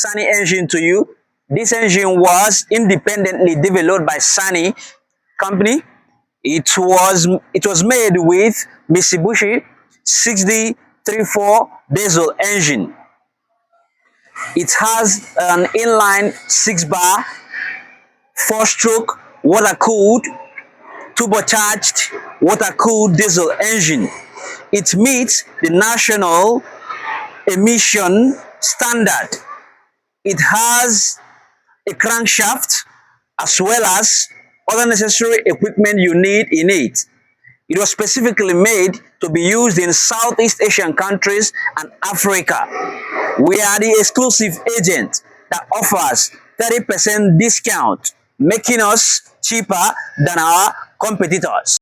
SANY engine to you. This engine was independently developed by SANY company. It was made with Mitsubishi 6034 diesel engine. It has an inline 6 bar, 4-stroke water-cooled, turbocharged water-cooled diesel engine. It meets the national emission standard. It has a crankshaft as well as other necessary equipment you need in it. It was specifically made to be used in Southeast Asian countries and Africa. We are the exclusive agent that offers 30% discount, making us cheaper than our competitors.